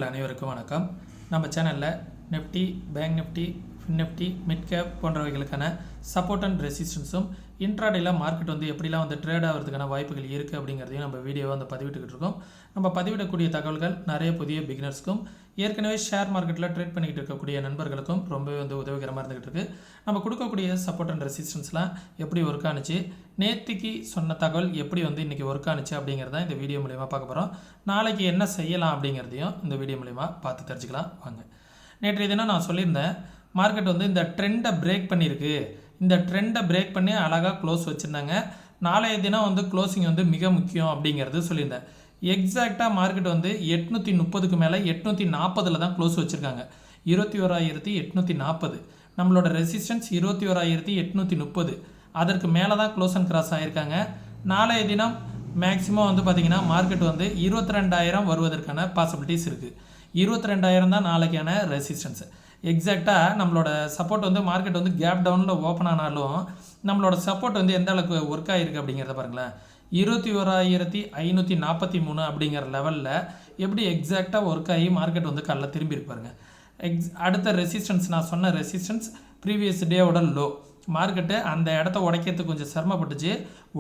நண்பர்கள் அனைவருக்கும் வணக்கம். நம்ம சேனலில் Nifty, bank Nifty, fin Nifty, mid cap போன்றவைகளுக்கான சப்போர்ட் அண்ட் ரெசிஸ்டன்ஸும் இன்ட்ராடேல மார்க்கெட் எப்படிலாம் ட்ரேட் ஆகிறதுக்கான வாய்ப்புகள் இருக்குது அப்படிங்கிறதையும் நம்ம வீடியோவை பதிவிட்டுக்கிட்டு இருக்கோம். நம்ம பதிவிடக்கூடிய தகவல்கள் நிறைய புதிய பிகினர்ஸ்க்கும் ஏற்கனவே ஷேர் மார்க்கெட்டில் ட்ரேட் பண்ணிக்கிட்டு இருக்கக்கூடிய நண்பர்களுக்கும் ரொம்பவே உதவிகரமாக இருந்துகிட்டு இருக்குது. நம்ம கொடுக்கக்கூடிய சப்போர்ட் அண்ட் ரெசிஸ்டன்ஸ்லாம் எப்படி ஒர்க் ஆனிச்சு, நேற்றுக்கு சொன்ன தகவல் எப்படி இன்றைக்கி ஒர்க் ஆனிச்சு அப்படிங்கிறத இந்த வீடியோ மூலிமா பார்க்க போகிறோம். நாளைக்கு என்ன செய்யலாம் அப்படிங்கிறதையும் இந்த வீடியோ மூலிமா பார்த்து தெரிஞ்சுக்கலாம் வாங்க. நேற்றைய தினம் நான் சொல்லியிருந்தேன், மார்க்கெட் இந்த ட்ரெண்டை பிரேக் பண்ணியிருக்கு. இந்த ட்ரெண்டை பிரேக் பண்ணி அழகாக க்ளோஸ் வச்சுருந்தாங்க. நாளைய தினம் க்ளோசிங் மிக முக்கியம் அப்படிங்கிறது சொல்லியிருந்தேன். எக்ஸாக்டாக மார்க்கெட் 830க்கு மேலே 840 தான் க்ளோஸ் வச்சுருக்காங்க. 21,840. நம்மளோட ரெசிஸ்டன்ஸ் 21,830. அதற்கு மேலே தான் க்ளோஸ் அண்ட் கிராஸ் ஆகியிருக்காங்க. நாளைய தினம் மேக்ஸிமம் பார்த்திங்கன்னா மார்க்கெட் 22,000 வருவதற்கான பாசிபிலிட்டிஸ் இருக்குது. 22,000 தான் நாளைக்கான ரெசிஸ்டன்ஸ். எக்ஸாக்டாக நம்மளோட சப்போர்ட் மார்க்கெட் கேப் டவுனில் ஓப்பன் ஆனாலும் நம்மளோட சப்போர்ட் எந்த அளவுக்கு ஒர்க் ஆகிருக்கு அப்படிங்கிறத பாருங்களேன். 21,543 அப்படிங்கிற லெவலில் எப்படி எக்ஸாக்டாக ஒர்க் ஆகி மார்க்கெட் காலைல திரும்பி இருப்பாருங்க. அடுத்த ரெசிஸ்டன்ஸ் நான் சொன்ன ரெசிஸ்டன்ஸ் ப்ரீவியஸ் டேவோட லோ. மார்க்கெட்டு அந்த இடத்த உடைக்கிறதுக்கு கொஞ்சம் சிரமப்பட்டுச்சு.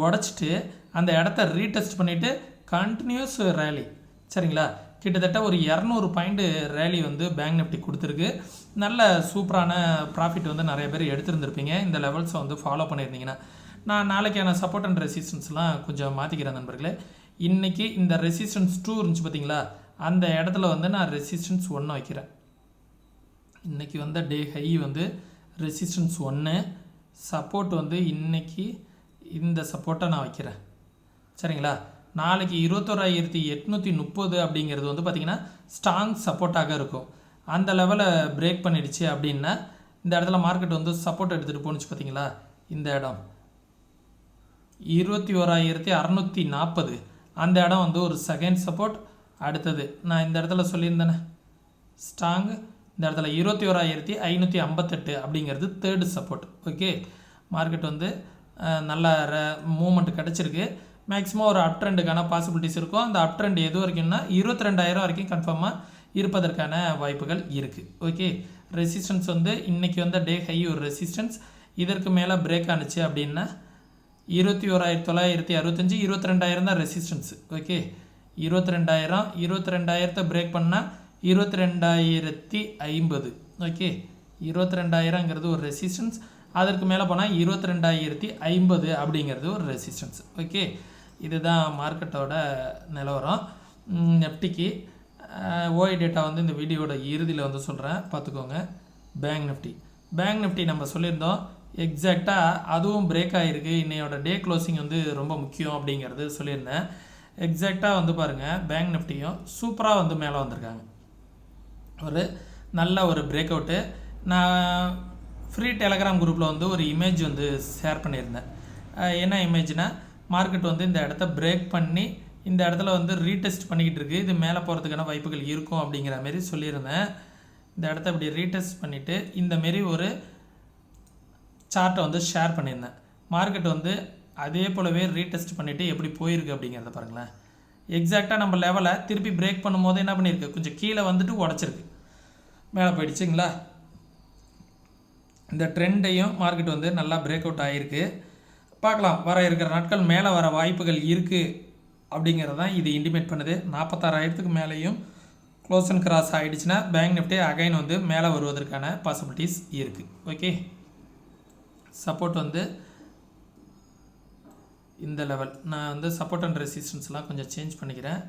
உடச்சிட்டு அந்த இடத்த ரீடெஸ்ட் பண்ணிவிட்டு கண்டினியூஸ் ரேலி, சரிங்களா, கிட்டத்தட்ட ஒரு 200 பாயிண்ட் ரேலி பேங்க் நிஃப்டி கொடுத்துருக்கு. நல்ல சூப்பரான ப்ராஃபிட் நிறைய பேர் எடுத்துருந்துருப்பீங்க இந்த லெவல்ஸை ஃபாலோ பண்ணியிருந்தீங்கன்னா. நான் நாளைக்கான சப்போர்ட் அண்ட் ரெசிஸ்டன்ஸ்லாம் கொஞ்சம் மாற்றிக்கிறேன் நண்பர்களே. இன்றைக்கி இந்த ரெசிஸ்டன்ஸ் 2 இருந்துச்சு பார்த்தீங்களா, அந்த இடத்துல நான் ரெசிஸ்டன்ஸ் 1 வைக்கிறேன். இன்றைக்கி டே ஹை ரெசிஸ்டன்ஸ் 1, சப்போர்ட் இன்றைக்கி இந்த சப்போர்ட்டை நான் வைக்கிறேன், சரிங்களா. நாளைக்கு 21,830 அப்படிங்கிறது பார்த்திங்கன்னா ஸ்ட்ராங் சப்போர்ட்டாக இருக்கும். அந்த லெவலை பிரேக் பண்ணிடுச்சு அப்படின்னா இந்த இடத்துல மார்க்கெட் சப்போர்ட் எடுத்துகிட்டு போணுச்சு பார்த்தீங்களா. இந்த இடம் 21,640, அந்த இடம் ஒரு செகண்ட் சப்போர்ட். அடுத்தது நான் இந்த இடத்துல சொல்லியிருந்தேனே ஸ்ட்ராங், இந்த இடத்துல 21,558 அப்படிங்கிறது தேர்டு சப்போர்ட். ஓகே, மார்க்கெட் நல்ல மூமெண்ட் கிடச்சிருக்கு. மேக்ஸிமம் ஒரு அப் ட்ரெண்டுக்கான பாசிபிலிட்டிஸ் இருக்கும். அந்த அப் ட்ரெண்ட் எது வரைக்கும்னா 22,000 வரைக்கும் கன்ஃபார்மாக இருப்பதற்கான வாய்ப்புகள் இருக்குது. ஓகே, ரெசிஸ்டன்ஸ் இன்றைக்கி டே ஹை ஒரு ரெசிஸ்டன்ஸ். இதற்கு மேலே பிரேக் ஆனிச்சு அப்படின்னா 21,965, 22,000 தான் ரெசிஸ்டன்ஸ். ஓகே, 22,000 பிரேக் பண்ணால் 22,050. ஓகே, 22,000ங்கிறது ஒரு ரெசிஸ்டன்ஸ். அதற்கு மேலே போனால் 22,050 அப்படிங்கிறது ஒரு ரெசிஸ்டன்ஸ். ஓகே, இதுதான் மார்க்கெட்டோட நிலவரம். நிஃப்டிக்கு ஓஐ டேட்டா இந்த வீடியோட இறுதியில் சொல்கிறேன், பார்த்துக்கோங்க. பேங்க் நிஃப்டி நம்ம சொல்லியிருந்தோம் எக்ஸாக்டாக அதுவும் பிரேக் ஆகிருக்கு. இன்னையோட டே க்ளோசிங் ரொம்ப முக்கியம் அப்படிங்கிறது சொல்லியிருந்தேன். எக்ஸாக்டாக பாருங்கள், பேங்க் நிஃப்டியும் சூப்பராக மேலே வந்திருக்காங்க. ஒரு நல்ல ஒரு பிரேக் அவுட்டு. நான் ஃப்ரீ டெலகிராம் குரூப்பில் ஒரு இமேஜ் ஷேர் பண்ணியிருந்தேன். என்ன இமேஜ்னால் மார்க்கெட் இந்த இடத்த பிரேக் பண்ணி இந்த இடத்துல ரீடெஸ்ட் பண்ணிக்கிட்டு இருக்குது. இது மேலே போகிறதுக்கான வாய்ப்புகள் இருக்கும் அப்படிங்கிற மாரி சொல்லியிருந்தேன். இந்த இடத்த இப்படி ரீடெஸ்ட் பண்ணிவிட்டு இந்தமாரி ஒரு சார்ட்டை ஷேர் பண்ணியிருந்தேன். மார்க்கெட் அதே போலவே ரீடெஸ்ட் பண்ணிவிட்டு எப்படி போயிருக்கு அப்படிங்கிறத பாருங்களேன். எக்ஸாக்டாக நம்ம லெவலை திருப்பி பிரேக் பண்ணும்போது என்ன பண்ணியிருக்கு, கொஞ்சம் கீழே உடச்சிருக்கு, மேலே போயிடுச்சுங்களா. இந்த ட்ரெண்டையும் மார்க்கெட் நல்லா பிரேக் அவுட் ஆகிருக்கு. பார்க்கலாம், வர இருக்கிற நாட்கள் மேலே வர வாய்ப்புகள் இருக்குது அப்படிங்கிறது தான் இது இண்டிமேட் பண்ணுது. 46,000க்கு மேலேயும் க்ளோஸ் அண்ட் கிராஸ் ஆகிடுச்சுன்னா பேங்க் நிஃப்டி அகைன் மேலே வருவதற்கான பாசிபிலிட்டிஸ் இருக்குது. ஓகே, சப்போர்ட் இந்த லெவல். நான் சப்போர்ட் அண்ட் ரெசிஸ்டன்ஸ்லாம் கொஞ்சம் சேஞ்ச் பண்ணிக்கிறேன்.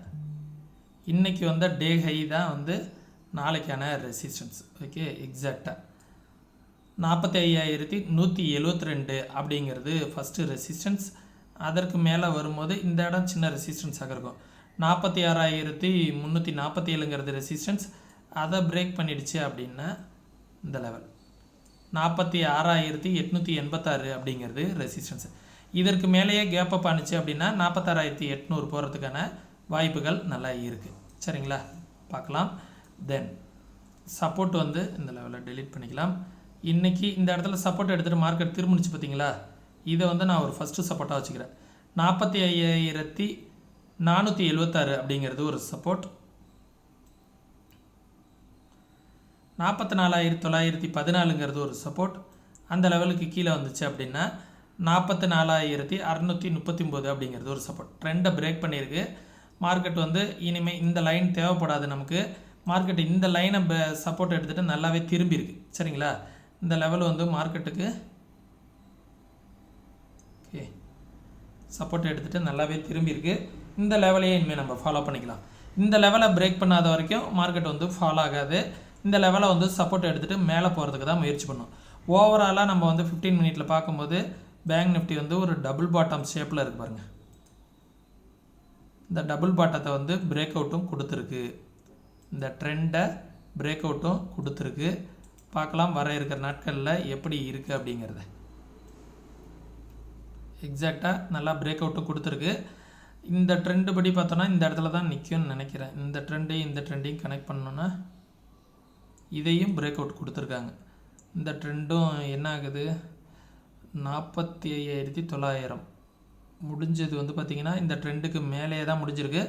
இன்றைக்கி டே ஹை தான் நாளைக்கான ரெசிஸ்டன்ஸ். ஓகே, எக்ஸாக்டாக 45,172 அப்படிங்கிறது ஃபஸ்ட்டு ரெசிஸ்டன்ஸ். அதற்கு மேலே வரும்போது இந்த இடம் சின்ன ரெசிஸ்டன்ஸாக இருக்கும். 46,347ங்கிறது ரெசிஸ்டன்ஸ். அதை பிரேக் பண்ணிடுச்சு அப்படின்னா இந்த லெவல் 46,886 அப்படிங்கிறது ரெசிஸ்டன்ஸ். இதற்கு மேலேயே கேப் அப் ஆனிச்சு அப்படின்னா 46,800 போகிறதுக்கான வாய்ப்புகள் நல்லா இருக்குது, சரிங்களா. பார்க்கலாம். தென் சப்போர்ட் இந்த லெவலில் டெலீட் பண்ணிக்கலாம். இன்றைக்கி இந்த இடத்துல சப்போர்ட் எடுத்துகிட்டு மார்க்கெட் திரும்பிச்சு பார்த்தீங்களா. இதை நான் ஒரு ஃபஸ்ட்டு சப்போர்ட்டாக வச்சுக்கிறேன். 45,476 அப்படிங்கிறது ஒரு சப்போர்ட். 44,914ங்கிறது ஒரு சப்போர்ட். அந்த லெவலுக்கு கீழே வந்துச்சு அப்படின்னா 44,639 அப்படிங்கிறது ஒரு சப்போர்ட். ட்ரெண்டை பிரேக் பண்ணியிருக்கு. மார்க்கெட் வந்து இனிமேல் இந்த லைன் தேவைப்படாது நமக்கு. மார்க்கெட் இந்த லைனை சப்போர்ட் எடுத்துகிட்டு நல்லாவே திரும்பியிருக்கு. சரிங்களா? இந்த லெவல் வந்து மார்க்கெட்டுக்கு ஓகே சப்போர்ட் எடுத்துகிட்டு நல்லாவே திரும்பியிருக்கு. இந்த லெவலையே இனிமேல் நம்ம ஃபாலோ பண்ணிக்கலாம். இந்த லெவலை பிரேக் பண்ணாத வரைக்கும் மார்க்கெட் வந்து ஃபாலோ ஆகாது. இந்த லெவலை வந்து சப்போர்ட் எடுத்துகிட்டு மேலே போகிறதுக்கு தான் முயற்சி பண்ணும். ஓவராலாக நம்ம வந்து 15 மினிட்டில் பார்க்கும்போது பேங்க் நிஃப்டி வந்து ஒரு டபுள் பாட்டம் ஷேப்பில் இருக்கு பாருங்கள். இந்த டபுள் பாட்டத்தை வந்து பிரேக் அவுட்டும் கொடுத்துருக்கு. இந்த ட்ரெண்டை பிரேக் அவுட்டும் கொடுத்துருக்கு. பார்க்கலாம் வர இருக்கிற நாட்களில் எப்படி இருக்குது அப்படிங்கிறத. எக்ஸாக்டாக நல்லா பிரேக் அவுட்டும் கொடுத்துருக்கு. இந்த ட்ரெண்டு படி பார்த்தோன்னா இந்த இடத்துல தான் நிற்கும்னு நினைக்கிறேன். இந்த ட்ரெண்டையும் கனெக்ட் பண்ணோன்னா இதையும் பிரேக் அவுட் கொடுத்துருக்காங்க. இந்த ட்ரெண்டும் என்ன ஆகுது 45,900 முடிஞ்சது வந்து பார்த்திங்கன்னா இந்த ட்ரெண்டுக்கு மேலேயே தான் முடிஞ்சிருக்கு.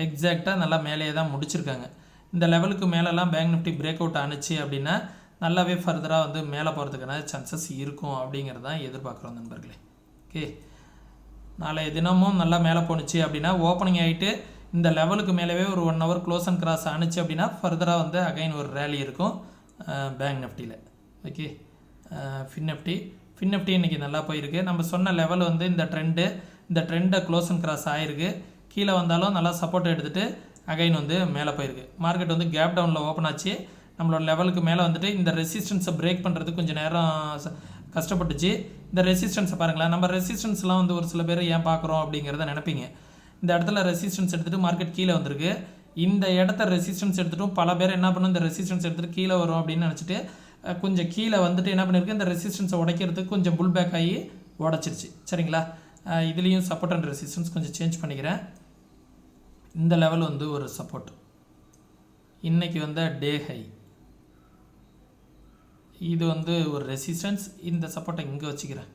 எக்ஸாக்டாக நல்லா மேலேயே தான் முடிச்சிருக்காங்க. இந்த லெவலுக்கு மேலெலாம் பேங்க் நிஃப்டி பிரேக் அவுட் ஆணுச்சு அப்படின்னா நல்லாவே ஃபர்தராக வந்து மேலே போகிறதுக்கான சான்சஸ் இருக்கும் அப்படிங்கிறது தான் எதிர்பார்க்குறோம் நண்பர்களே. ஓகே, நாளைய தினமும் நல்லா மேலே போணுச்சு அப்படின்னா ஓப்பனிங் ஆகிட்டு இந்த லெவலுக்கு மேலேவே ஒரு 1 ஹவர் க்ளோஸ் அண்ட் கிராஸ் ஆணுச்சு அப்படின்னா ஃபர்தராக வந்து அகைன் ஒரு ரேலி இருக்கும் பேங்க் நிஃப்டியில். ஓகே, ஃபின் நிஃப்டி இன்றைக்கி நல்லா போயிருக்கு. நம்ம சொன்ன லெவல் வந்து இந்த ட்ரெண்டை க்ளோஸ் அண்ட் கிராஸ் ஆகிருக்கு. கீழே வந்தாலும் நல்லா சப்போர்ட் எடுத்துகிட்டு அகைன் வந்து மேலே போயிருக்கு. மார்க்கெட் வந்து கேப் டவுனில் ஓப்பன் ஆச்சு. நம்மளோட லெவலுக்கு மேலே வந்துட்டு இந்த ரெசிஸ்டன்ஸை பிரேக் பண்ணுறதுக்கு கொஞ்சம் நேரம் கஷ்டப்பட்டுச்சு. இந்த ரெசிஸ்டன்ஸை பாருங்களேன். நம்ம ரெசிஸ்டன்ஸ்லாம் வந்து ஒரு சில பேர் ஏன் பார்க்குறோம் அப்படிங்கிறத நினைப்பீங்க. இந்த இடத்துல ரெசிஸ்டன்ஸ் எடுத்துகிட்டு மார்க்கெட் கீழே வந்திருக்கு. இந்த இடத்த ரெசிஸ்டன்ஸ் எடுத்துகிட்டும் பல பேர் என்ன பண்ணும், இந்த ரெசிஸ்டன்ஸ் எடுத்துகிட்டு கீழே வரும் அப்படின்னு நினச்சிட்டு கொஞ்சம் கீழே வந்துட்டு என்ன பண்ணியிருக்கு, இந்த ரெசிஸ்டன்ஸை உடைக்கிறதுக்கு கொஞ்சம் புல் பேக் ஆகி உடச்சிருச்சு. சரிங்களா? இதுலேயும் சப்போர்ட் அண்ட் ரெசிஸ்டன்ஸ் கொஞ்சம் சேஞ்ச் பண்ணிக்கிறேன். இந்த லெவல் வந்து ஒரு சப்போர்ட். இன்றைக்கி வந்து டே ஹை, இது வந்து ஒரு ரெசிஸ்டன்ஸ். இந்த சப்போர்ட்டை இங்கே வச்சுக்கிறேன்,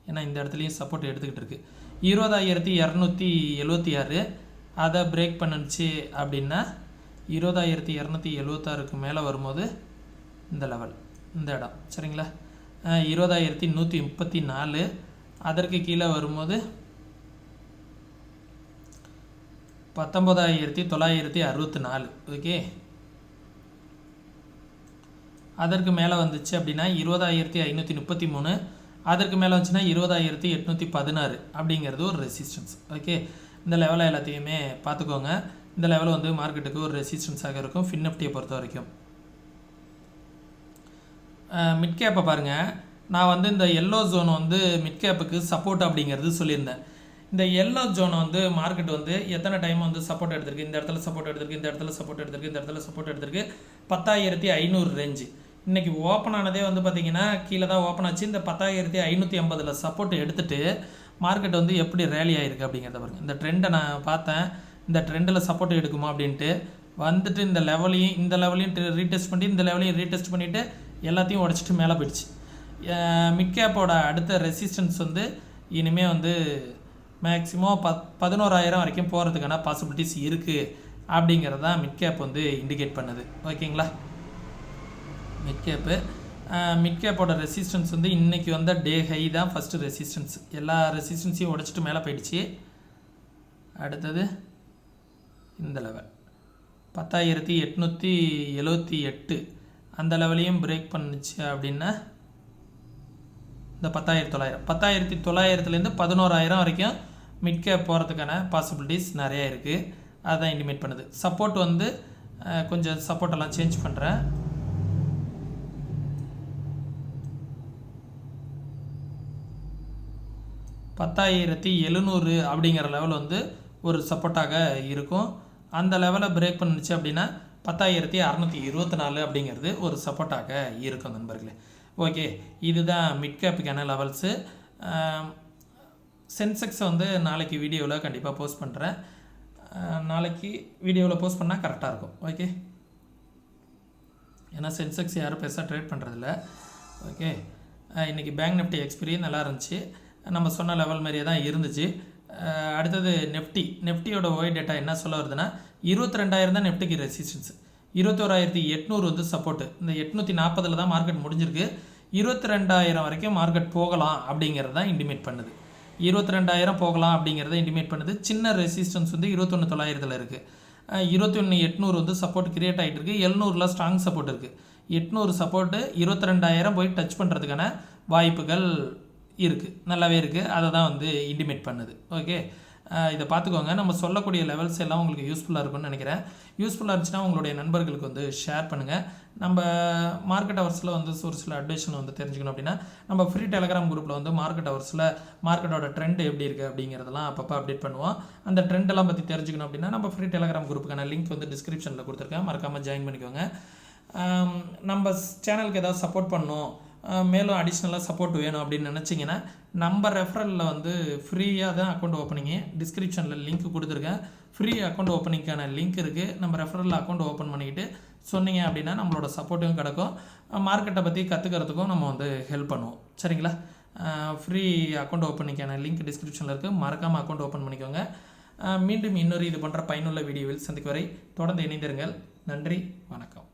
ஏன்னா இந்த இடத்துலையும் சப்போர்ட் எடுத்துக்கிட்டு இருக்குது. 20,276 அதை பிரேக் பண்ணுச்சு அப்படின்னா 20,276க்கு மேலே வரும்போது இந்த லெவல், இந்த இடம். சரிங்களா? 20,134 அதற்கு கீழே வரும்போது 19,964. ஓகே, அதற்கு மேலே வந்துச்சு அப்படின்னா 20,533, அதற்கு மேலே வந்துச்சுன்னா 20,816 அப்படிங்கிறது ஒரு ரெசிஸ்டன்ஸ். ஓகே, இந்த லெவலை எல்லாத்தையுமே பார்த்துக்கோங்க. இந்த லெவல் வந்து மார்க்கெட்டுக்கு ஒரு ரெசிஸ்டன்ஸாக இருக்கும் ஃபின் நிஃப்டியை பொறுத்த வரைக்கும். மிட் கேப்பை பாருங்கள். நான் வந்து இந்த எல்லோ ஜோன் வந்து மிட் கேப்புக்கு சப்போர்ட் அப்படிங்கிறது சொல்லியிருந்தேன். இந்த எல்லோ ஜோனை வந்து மார்க்கெட் வந்து எத்தனை டைம் வந்து சப்போர்ட் எடுத்திருக்கு, இந்த இடத்துல சப்போர்ட் எடுத்திருக்கு, இந்த இடத்துல சப்போர்ட் எடுத்திருக்கு, இந்த இடத்துல சப்போர்ட் எடுத்திருக்கு. 10,500 ரேஞ்சு. இன்றைக்கி ஓப்பன் ஆனதே வந்து பார்த்திங்கன்னா கீழே தான் ஓப்பன் ஆச்சு. இந்த 10,550 சப்போர்ட் எடுத்துகிட்டு மார்க்கெட் வந்து எப்படி ரேலி ஆகிருக்கு அப்படிங்கிறத பாருங்கள். இந்த ட்ரெண்டை நான் பார்த்தேன், இந்த ட்ரெண்டில் சப்போர்ட் எடுக்குமா அப்படின்ட்டு வந்துட்டு இந்த லெவலையும் ரீடெஸ்ட் பண்ணி இந்த லெவலையும் ரீடெஸ்ட் பண்ணிவிட்டு எல்லாத்தையும் உடச்சிட்டு மேலே போயிடுச்சு. மிட் கேப்போட அடுத்த ரெசிஸ்டன்ஸ் வந்து இனிமேல் வந்து மேக்ஸிமம் 11,000 வரைக்கும் போகிறதுக்கான பாசிபிலிட்டிஸ் இருக்குது அப்படிங்கிறது தான் மிட் கேப் வந்து இண்டிகேட் பண்ணுது. ஓகேங்களா? மிட் கேப்போட ரெசிஸ்டன்ஸ் வந்து இன்றைக்கி வந்த டே ஹை தான் ஃபஸ்ட்டு ரெசிஸ்டன்ஸ். எல்லா ரெசிஸ்டன்ஸையும் உடச்சிட்டு மேலே போயிடுச்சு. அடுத்தது இந்த லெவல் 10,878 அந்த லெவலையும் பிரேக் பண்ணுச்சு அப்படின்னா இந்த 10,900 11,000 வரைக்கும் மிட் கேப் போகிறதுக்கான பாசிபிலிட்டிஸ் நிறையா இருக்குது. அதுதான் இண்டிமேட் பண்ணுது. சப்போர்ட் வந்து கொஞ்சம் சப்போர்ட்டெல்லாம் சேஞ்ச் பண்ணுறேன். $10,700 அப்படிங்கிற லெவல் வந்து ஒரு சப்போர்ட்டாக இருக்கும். அந்த லெவலை பிரேக் பண்ணுச்சு அப்படின்னா 10,624 அப்படிங்கிறது ஒரு சப்போர்ட்டாக இருக்கும் நண்பர்களே. ஓகே, இதுதான் மிட் கேப்புக்கான லெவல்ஸு. சென்செக்ஸை வந்து நாளைக்கு வீடியோவில் கண்டிப்பாக போஸ்ட் பண்ணுறேன். நாளைக்கு வீடியோவில் போஸ்ட் பண்ணால் கரெக்டாக இருக்கும். ஓகே, ஏன்னா சென்செக்ஸ் யாரும் பெருசாக ட்ரேட் பண்ணுறதில்ல. ஓகே, இன்றைக்கி பேங்க் நிஃப்டி எக்ஸ்பீரி நல்லா இருந்துச்சு. நம்ம சொன்ன லெவல் மாதிரியே தான் இருந்துச்சு. அடுத்தது நிஃப்டியோட ஒய் டேட்டா என்ன சொல்ல வருதுன்னா 22,000 தான் நிஃப்டிக்கு ரெசிஸ்டன்ஸ். 21,800 வந்து சப்போர்ட்டு. இந்த 840 தான் மார்க்கெட் முடிஞ்சிருக்கு. 22,000 வரைக்கும் மார்க்கெட் போகலாம் அப்படிங்கிறது தான் இண்டிமேட் பண்ணுது. 22,000 போகலாம் அப்படிங்கிறத இண்டிமேட் பண்ணுது. சின்ன ரெசிஸ்டன்ஸ் வந்து 21,900 இருக்குது. 21,800 வந்து சப்போர்ட் கிரியேட் ஆகிட்டு இருக்குது. 700 ஸ்ட்ராங் சப்போர்ட் இருக்குது. 800 சப்போர்ட்டு 22,000 போய் டச் பண்ணுறதுக்கான வாய்ப்புகள் இருக்குது, நல்லாவே இருக்குது. அதை தான் வந்து இண்டிமேட் பண்ணுது. ஓகே, இதை பார்த்துக்கோங்க. நம்ம சொல்லக்கூடிய லெவல்ஸ் எல்லாம் உங்களுக்கு யூஸ்ஃபுல்லாக இருக்கும்னு நினைக்கிறேன். யூஸ்ஃபுல்லாக இருந்துச்சுன்னா உங்களுடைய நண்பர்களுக்கு வந்து ஷேர் பண்ணுங்கள். நம்ம மார்க்கெட் ஹவர்ஸில் வந்து ஒரு சில அட்வைஷன் வந்து தெரிஞ்சுக்கணும் அப்படின்னா நம்ம ஃப்ரீ டெலகிராம் குரூப்பில் வந்து மார்க்கெட் ஹவர்ஸில் மார்க்கெட்டோட ட்ரெண்ட் எப்படி இருக்குது அப்படிங்கிறதெல்லாம் அப்பப்போ அப்டேட் பண்ணுவோம். அந்த ட்ரெண்டெல்லாம் பற்றி தெரிஞ்சுக்கணும் அப்படின்னா நம்ம ஃப்ரீ டெலகிராம் குரூப்புக்கான லிங்க் வந்து டிஸ்கிரிப்ஷனில் கொடுத்துருக்கேன், மறக்காமல் ஜாயின் பண்ணிக்கோங்க. நம்ம சேனலுக்கு ஏதாவது சப்போர்ட் பண்ணணும், மேலும் அடிஷ்னலாக சப்போர்ட் வேணும் அப்படின்னு நினச்சிங்கன்னா நம்ம ரெஃபரலில் வந்து ஃப்ரீயாக தான் அக்கௌண்ட் ஓப்பனிங்கு டிஸ்கிரிப்ஷனில் லிங்க் கொடுத்துருக்கேன். ஃப்ரீ அக்கௌண்ட் ஓப்பனிங்கான லிங்க் இருக்குது. நம்ம ரெஃபரலில் அக்கௌண்ட் ஓப்பன் பண்ணிக்கிட்டு சொன்னீங்க அப்படின்னா நம்மளோட சப்போர்ட்டும் கிடைக்கும். மார்க்கெட்டை பற்றி கற்றுக்கிறதுக்கும் நம்ம வந்து ஹெல்ப் பண்ணுவோம். சரிங்களா? ஃப்ரீ அக்கௌண்ட் ஓப்பனிங்கான லிங்க் டிஸ்கிரிப்ஷனில் இருக்குது, மறக்காமல் அக்கௌண்ட் ஓப்பன் பண்ணிக்கோங்க. மீண்டும் இன்னொரு இது போன்ற பயனுள்ள வீடியோவில் சந்திக்கும் வரை தொடர்ந்து இணைந்திருங்கள். நன்றி, வணக்கம்.